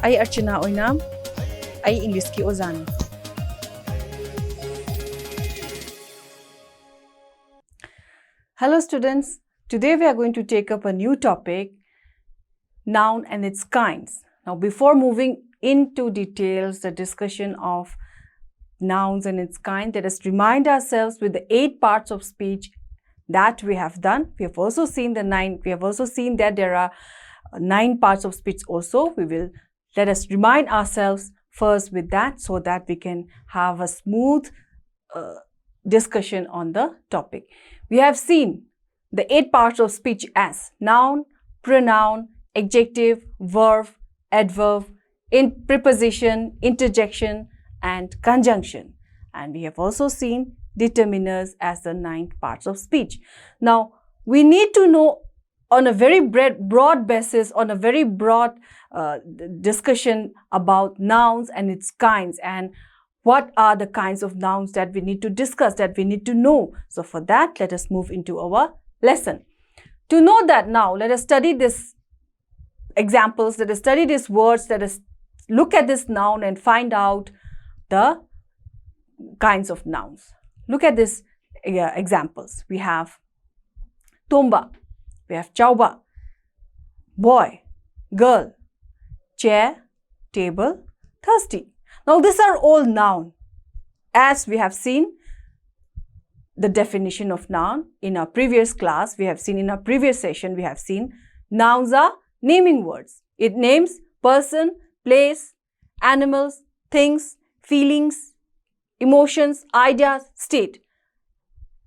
I Archana Oinam. I English ki Ozani. Hello students. Today we are going to take up a new topic, noun and its kinds. Now before moving into details, the discussion of nouns and its kind, let us remind ourselves with the 8 parts of speech that we have done. We have also seen that there are 9 parts of speech also. Let us remind ourselves first with that so that we can have a smooth discussion on the topic. We have seen the 8 parts of speech as noun, pronoun, adjective, verb, adverb, preposition, interjection, and conjunction. And we have also seen determiners as the 9th parts of speech. Now, we need to know on a very broad basis, on a very broad discussion about nouns and its kinds, and what are the kinds of nouns that we need to discuss, that we need to know. So for that, let us move into our lesson. To know that now, let us study these examples, let us study these words, let us look at this noun and find out the kinds of nouns. Look at these examples. We have tomba, we have chauba, boy, girl, chair, table, thirsty. Now these are all noun. As we have seen the definition of noun in our previous class, we have seen in our previous session, we have seen nouns are naming words. It names person, place, animals, things, feelings, emotions, ideas, state.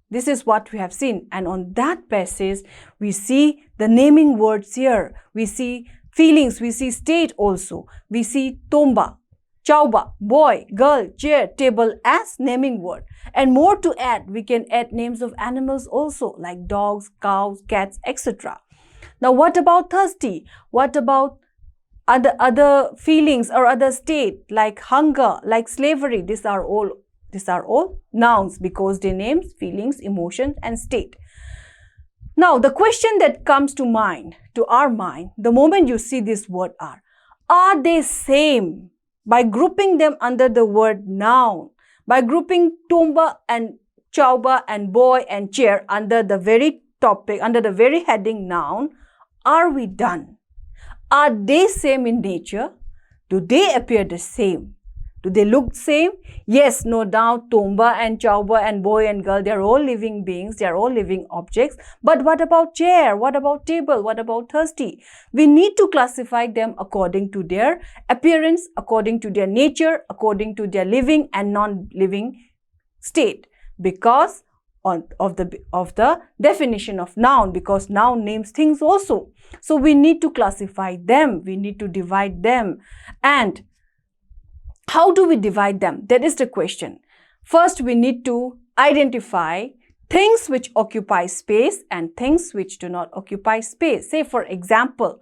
This is what we have seen, and on that basis we see the naming words here. We see feelings, we see state also. We see tomba, chauba, boy, girl, chair, table as naming word. And more to add, we can add names of animals also, like dogs, cows, cats, etc. Now what about thirsty? What about other feelings or other state like hunger, like slavery? These are all nouns because they name feelings, emotions, and state. Now the question that comes to our mind, the moment you see this word are they same? By grouping them under the word noun, by grouping tomba and chauba and boy and chair under the very topic, under the very heading noun, are we done? Are they same in nature? Do they appear the same? Do they look same? Yes, no doubt, tomba and chauba and boy and girl, they are all living beings, they are all living objects. But what about chair? What about table? What about thirsty? We need to classify them according to their appearance, according to their nature, according to their living and non-living state, because of the definition of noun, because noun names things also. So we need to classify them, we need to divide them. And how do we divide them? That is the question. First, we need to identify things which occupy space and things which do not occupy space. Say, for example,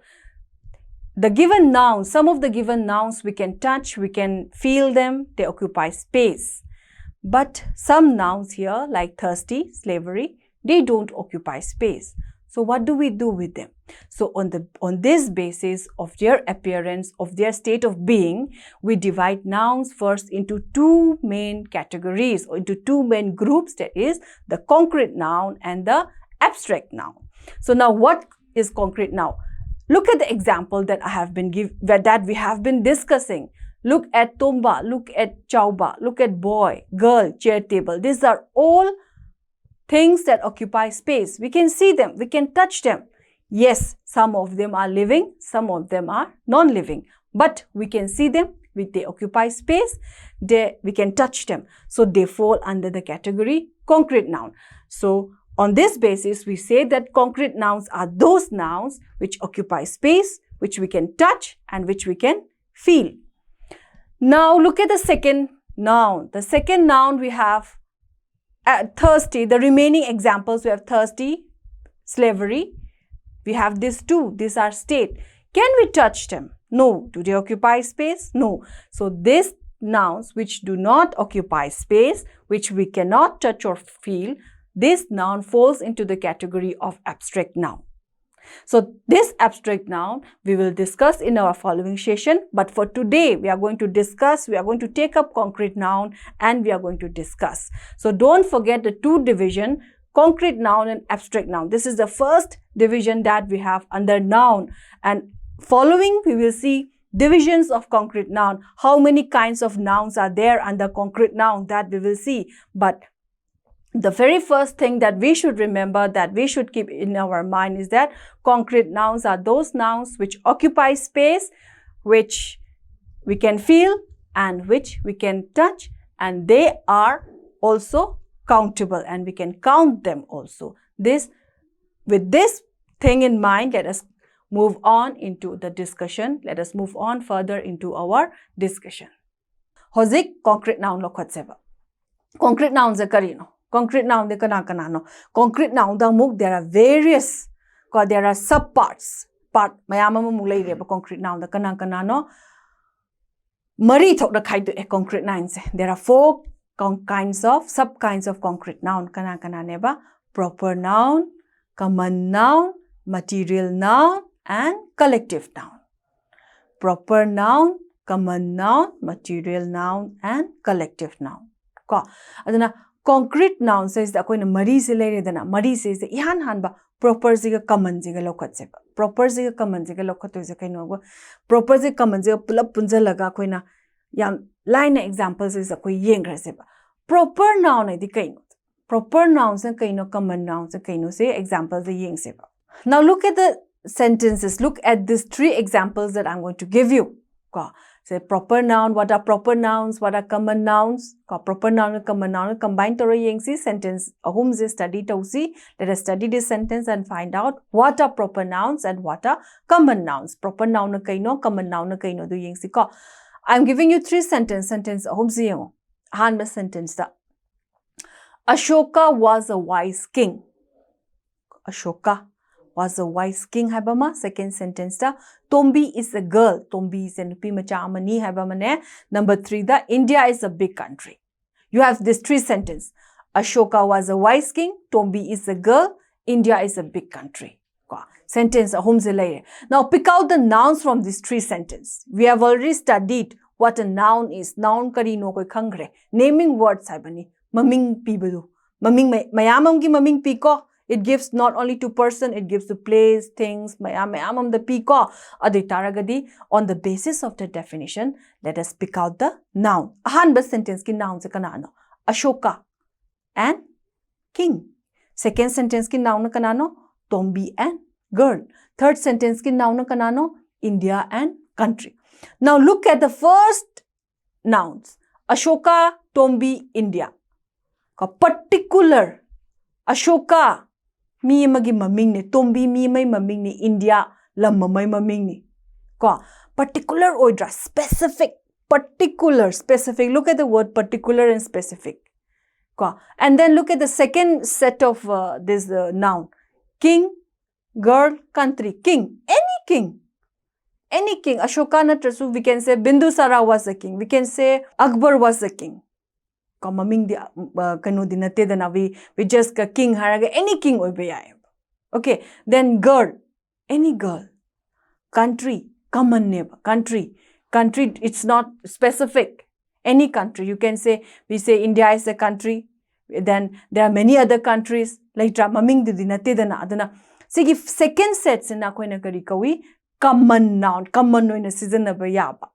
the given nouns, some of the given nouns we can touch, we can feel them, they occupy space. But some nouns here, like thirsty, slavery, they don't occupy space. So what do we do with them? So on this basis of their appearance, of their state of being, we divide nouns first into 2 main categories, or into 2 main groups, that is the concrete noun and the abstract noun. So now what is concrete noun? Look at the example that we have been discussing. Look at tomba, look at chauba, look at boy, girl, chair, table. These are all things that occupy space. We can see them, we can touch them. Yes, some of them are living, some of them are non-living, but we can see them, they occupy space, we can touch them. So they fall under the category concrete noun. So on this basis, we say that concrete nouns are those nouns which occupy space, which we can touch and which we can feel. Now look at the second noun. The second noun we have thirsty. The remaining examples, we have thirsty, slavery. We have these 2. These are state. Can we touch them? No. Do they occupy space? No. So these nouns which do not occupy space, which we cannot touch or feel, this noun falls into the category of abstract noun. So this abstract noun we will discuss in our following session, but for today we are going to take up concrete noun and we are going to discuss. So don't forget the two division, concrete noun and abstract noun. This is the first division that we have under noun, and following we will see divisions of concrete noun. How many kinds of nouns are there under concrete noun, that we will see. But the very first thing that we should remember, that we should keep in our mind, is that concrete nouns are those nouns which occupy space, which we can feel and which we can touch, and they are also countable and we can count them also. With this thing in mind, let us move on into the discussion. Let us move on further into our discussion. Hozik concrete noun lo khotseba. Concrete nouns are karino. Concrete noun de kana no. Concrete noun da muk there are various, there are subparts. Part mayama mulai reba concrete noun da kana no. Mari thok da khai to concrete nouns. There are four sub kinds of concrete noun. Kana neba. Proper noun, common noun, material noun, and collective noun. Proper noun, common noun, material noun, and collective noun. Adana concrete noun says that koina mari se le redana. Mari says that ihan hanba proper ziga common ziga lokhat seba. Proper ziga common ziga lokhat to is kaino go. Proper ziga common ziga pulap punja laga koina yam line examples is a koi yeng seba. Proper noun ay di kaino. Proper nouns and kaino, common nouns and kaino say examples the yeng seba. Now look at the sentences. Look at these three examples that I'm going to give you. Say proper noun, what are proper nouns, what are common nouns? Proper noun and common noun combined to a sentence. Ahum se study tausi. Let us study this sentence and find out what are proper nouns and what are common nouns. Proper noun na kaino, common noun na kaino do yeng si ko. I'm giving you three sentences. Sentence ahum se yengo. Hanma sentence da. Ashoka was a wise king. Ashoka was a wise king habama. Second sentence da. Tombi is a girl. Tombi is a nupi macha amani habamane. Number 3 da. India is a big country. You have these three sentences. Ashoka was a wise king. Tombi is a girl. India is a big country. Sentence ahum se laye. Now pick out the nouns from these three sentences. We have already studied what a noun is. Noun kari no koi khangre. Naming words habani. Maming pibadu. Maming mayamam ki maming piko. It gives not only to person, it gives to place, things, mayamam the piko. Aditaragadi. On the basis of the definition, let us pick out the noun. Ahan bas sentence ki noun se kanano. Ashoka and king. Second sentence ki noun kanano. Tombi and girl. Third sentence ki noun kanano. India and country. Now look at the first nouns. Ashoka, Tombi, India. Particular. Ashoka, mi magi maming ni. Tombi mi mai maming ni. India, lamma mai maming ni. Particular oidra. Specific. Particular. Specific. Look at the word particular and specific. And then look at the second set of this noun. King, girl, country. King. Any king. Any king. Ashoka natrasu, we can say Bindusara was a king. We can say Akbar was a king. Maming di kanu dinate dana we just ka king haraga any king oibaya. Okay. Then girl. Any girl. Country. Common neighbor. Country. Country, it's not specific. Any country. You can say, we say India is a country. Then there are many other countries. Like maming di dinate dana adana. Sige second set sina koi na kari kawi. Common noun. Common no in a season of yaba.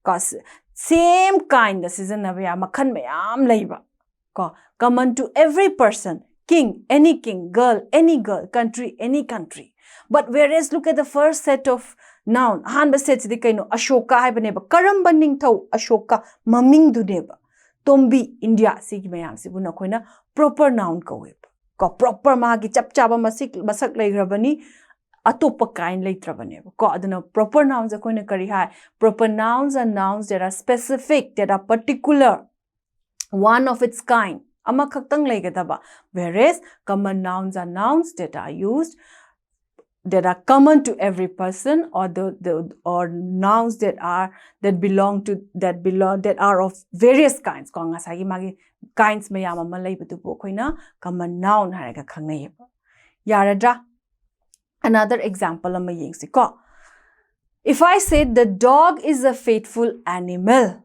Cause same kind of season of yaba. Makhan mayam laiba. Common to every person. King, any king. Girl, any girl. Country, any country. But whereas look at the first set of noun. Hanba sets the kaino. Ashoka haiba neba. Karamba ning tau. Ashoka maming du neba. Tombi, India. Sige mayam sibuna koina. Proper noun ka web. Proper mahagi chap chaba masak lai grabani. Atopa kain leitrabaneba. Adana proper nouns are koina kari hai. Proper nouns are nouns that are specific, that are particular, one of its kind. Ama khaktang laigadaba. Whereas common nouns are nouns that are used, that are common to every person, or or nouns that are of various kinds. Konga sagi magi kinds mayama malai batu koina common noun haraga khangnayeba. Yaradra. another example ama yengsi ko. If I say the dog is a faithful animal,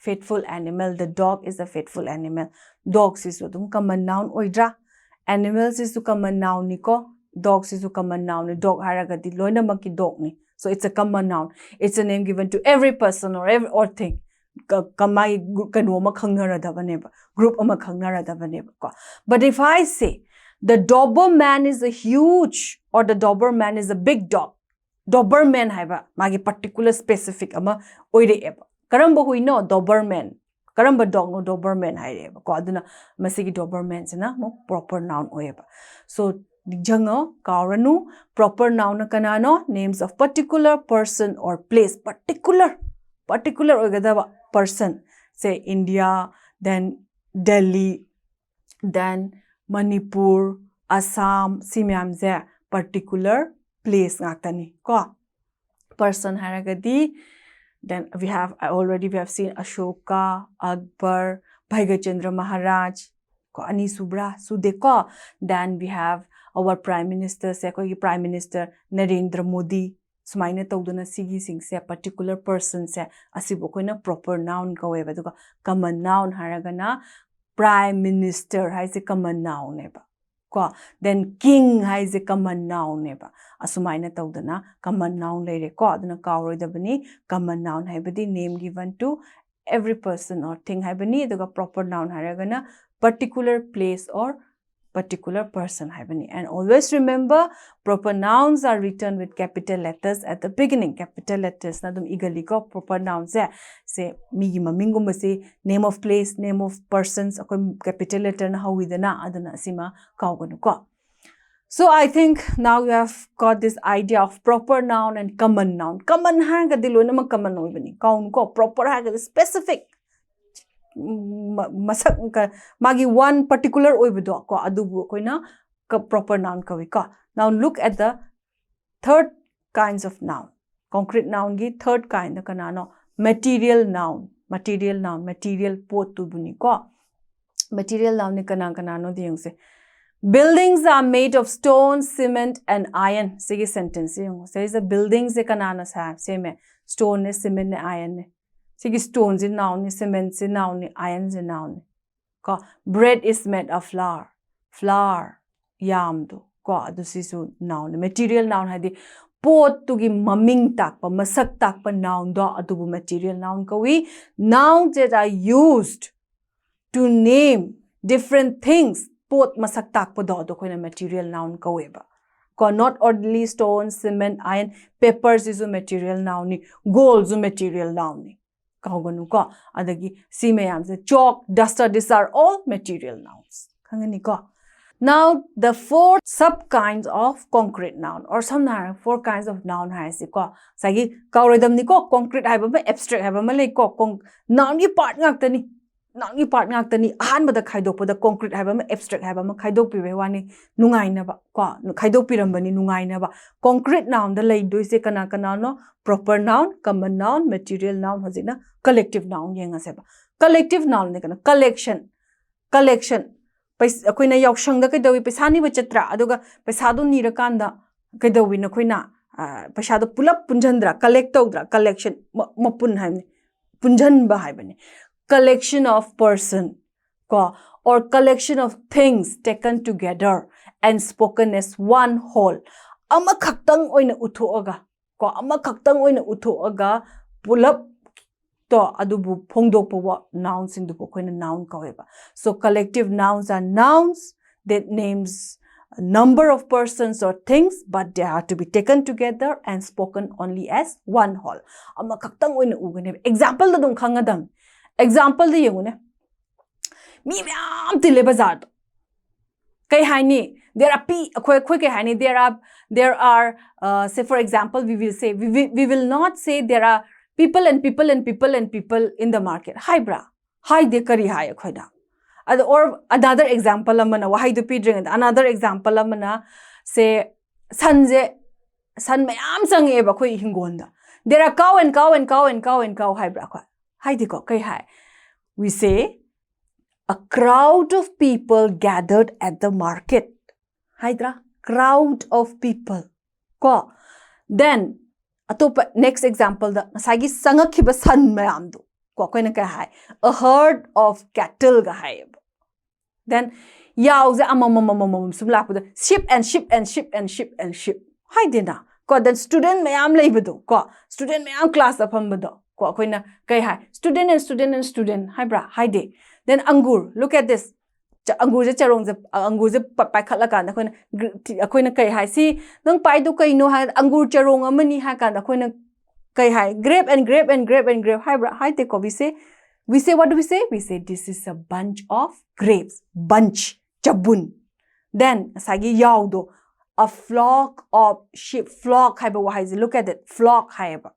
the dog is a faithful animal. Dogs is adum common noun oidra, animals is common noun ni ko, dogs is common noun ni, dog haragadi loina maki dog ni. So it's a common noun. It's a name given to every person or thing. Kamai kanoma khangnaradhavaneba, group ama khangnaradhavaneba ko. But if I say the Doberman is a huge, or the Doberman is a big dog, Doberman haiba magi particular specific ama oire eba. Karamba huino Doberman, karamba dog no Doberman haireba ko aduna masigi Doberman sina mo proper noun oeba. So jango kauranu proper noun kanano, names of particular person or place. Particular oigadaba person, say India, then Delhi, then Manipur, Assam, simyamze particular place ngaktani ko. Person haragadi, then we have seen Ashoka, Akbar, Bhaigachandra Maharaj ko, ani subra sude ko. Then we have our prime minister, se ko prime minister Narendra Modi. Sumaina tawduna sigi sing se particular person se asibo ko na proper noun ka weba duka common noun haragana prime minister hai se common noun neba ko. Then king hai se common noun neba asumaina tawduna common noun lere ko aduna kawroidabani. Common noun hai badi name given to every person or thing hai bani, duka proper noun haragana particular place or particular person haibani. And always remember, proper nouns are written with capital letters at the beginning. Capital letters na dum igali ko proper nouns se migi mamingum se name of place, name of persons ako capital letter na hawidana adana sima kauganu ko. So I think now you have got this idea of proper noun and common noun. Common hanga dilo na mag common oibani. Kaun ko proper hanga specific. Masak magi one particular oibido ko adubu ko na proper noun kawi ka. Now look at the third kinds of noun. Concrete noun gi third kind na kanano material noun. Material pot tu buni ko. Material noun ni kanano diyong se. Buildings are made of stone, cement and iron. Sige sentence yung. Say is a buildings se kanana sa same stone ne, cement ne, iron ne. Sige stones in noun ni, cement in noun ni, iron in noun ni. Ko bread is made of flour yam do ko adu sisu noun. Material noun hadi pot tu gi maming takpa masak takpa noun do adu material noun ko we. Nouns that are used to name different things pot masak takpa do adu ko na material noun ko we ba. Ko not only stone, cement, iron, peppers is a material noun ni, gold is a material noun ni. Kauganu ko adagi simayam se chalk, duster, these are all material nouns. Kangani ko. Now the four sub kinds of concrete noun or some 4 kinds of noun hai si ko. Sagi kauredam ni ko concrete hai ba abstract hai ba malai ko noun gi part ngaktani. Noun gi part ngaktani ahan bada khaidok pada concrete hai ba abstract hai ba khaidok pi wani nungai na ba ko khaidok piram bani nungai na ba. Concrete noun da lai doi se kana no proper noun, common noun, material noun hojina collective noun yenga seba. Collective noun ne kana collection akoina yaushang da kaidawi paisa ni ba chatra aduga paisa do ni rakanda kaidawi na koina paisa do pulap punjandra collect tawdra collection mapun haimni punjan ba haibani. Collection of person ko or collection of things taken together and spoken as one whole. Ama khaktang oina uthoaga ko ama khaktang oina uthoaga pulap to adubu phongdokpa nouns in dubu koina noun kaweba. So collective nouns are nouns that names a number of persons or things, but they are to be taken together and spoken only as one whole. Ama khaktang oina ugane. Example da dum khangadam. Example da yengune. Mi myam tile bazar do. Kai haini there are there are say for example we will not say there are people and people and people and people in the market. Hi bra. Hi de kari hai khoida. Or another example amana wahai do pidring another example amana say san mayam sange ba khoi hingonda. There are cow and cow and cow and cow and cow hi bra khoi. Hi de ko kai hai. We say a crowd of people gathered at the market. Hydra, crowd of people. Ko. Then, next example, the sagi sangakhiba san mayam do. Ko koina ka hai. A herd of cattle ga hai. Then, yauze sumla ship and ship and ship and ship and ship. Hai dina. Ko then student mayam leibado. Ko student mayam class apambado. Ko koina kai hai. Student and student and student. Hai bra. Hai de. Then angur. Look at this. Angur je charong je angur je pai khat la kan da koina kai hai si nang pai du kai no ha angur charong amani ha kan da koina kai hai grape and grape and grape and grape hai bra hai te ko we say what do we say this is a bunch of grapes bunch chabun. Then sagi yaw do a flock of sheep flock hai ba wa hai look at it flock hai ba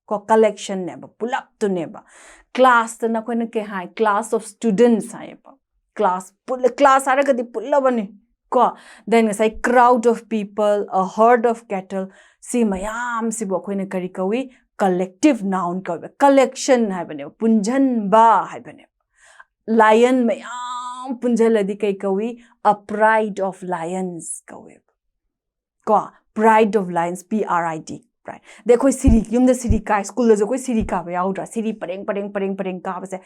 ko collection ne ba pull up to ne ba class na koina kai hai class of students hai ba class haragadi pullabani ko then say crowd of people a herd of cattle si mayam si bo koina kari kawi collective noun kawi collection hai bane punjan ba hai bane lion mayam punjaladi kai kawi a pride of lions kawi ko pride of lions PRID right देखो सिरी yum the सिरी का school the जो कोई सिरी का बया उडा सिरी परेंग का बसे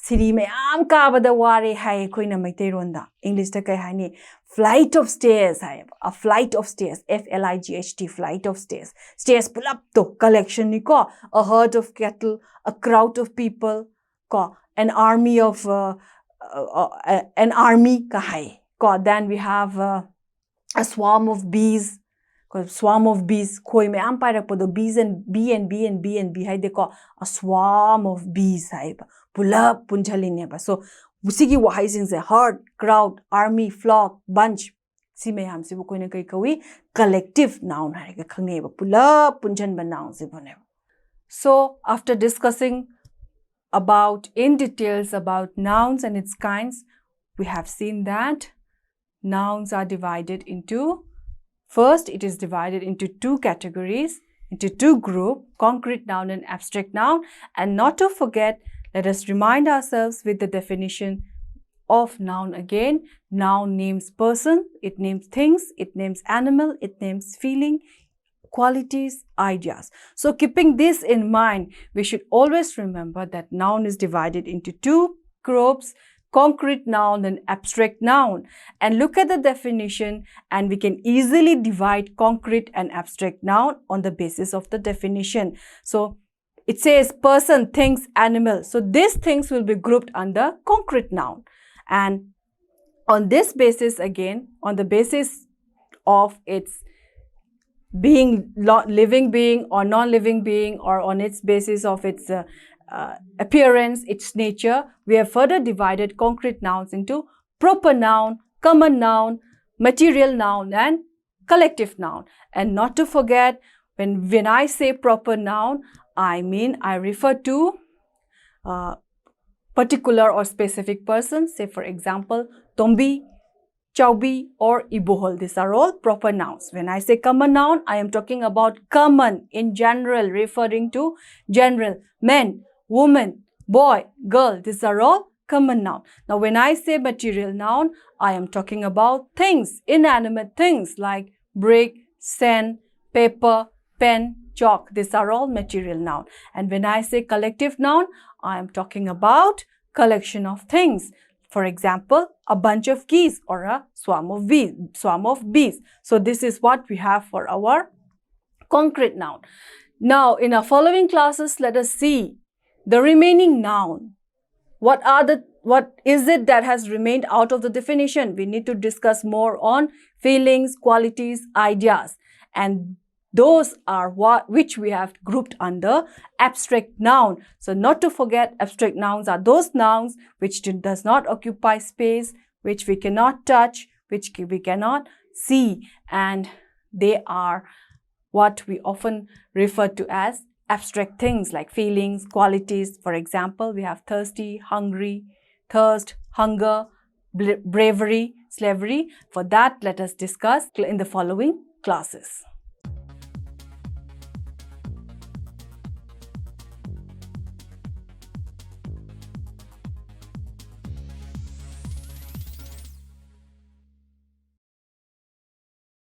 सिरी में आम का बद वारे है कोई न मैते रोंदा इंग्लिश त कह है नि flight of stairs है a flight of stairs FLIGHT flight of stairs pull up to collection ni ko a herd of cattle a crowd of people ko an army of an army ka hai ko then we have a swarm of bees swarm of bees koi me am pai rakpo bees and B hai dekho a swarm of bees hai pulap punjhalin ba so usigi wahai sing se herd crowd army flock bunch si me ham se koi na kai kawi collective noun hai ka khange ba pulap punjan ba noun se bane. So after discussing about in details about nouns and its kinds, we have seen that nouns are divided into first, it is divided into two categories, into two groups, concrete noun and abstract noun. And not to forget, let us remind ourselves with the definition of noun again. Noun names person, it names things, it names animal, it names feeling, qualities, ideas. So keeping this in mind, we should always remember that noun is divided into two groups, concrete noun and abstract noun, and look at the definition and we can easily divide concrete and abstract noun on the basis of the definition. So it says person, things, animal. So these things will be grouped under concrete noun, and on this basis again, on the basis of its being living being or non-living being, or on its basis of its appearance, its nature, we have further divided concrete nouns into proper noun, common noun, material noun and collective noun. And not to forget, when I say proper noun, I mean I refer to particular or specific person. Say for example, Tombi, Chaubi or Ibohol. These are all proper nouns. When I say common noun, I am talking about common in general, referring to general, men, woman, boy, girl. These are all common noun. Now when I say material noun, I am talking about things, inanimate things like brick, sand, paper, pen, chalk. These are all material noun. And when I say collective noun, I am talking about collection of things. For example, a bunch of geese or a swarm of bees. So this is what we have for our concrete noun. Now in our following classes, let us see the remaining noun. What is it that has remained out of the definition? We need to discuss more on feelings, qualities, ideas, and those are which we have grouped under abstract noun. So not to forget, abstract nouns are those nouns which does not occupy space, which we cannot touch, which we cannot see, and they are what we often refer to as abstract things like feelings, qualities. For example, we have thirsty, hungry, thirst, hunger, bravery, slavery. For that, let us discuss in the following classes.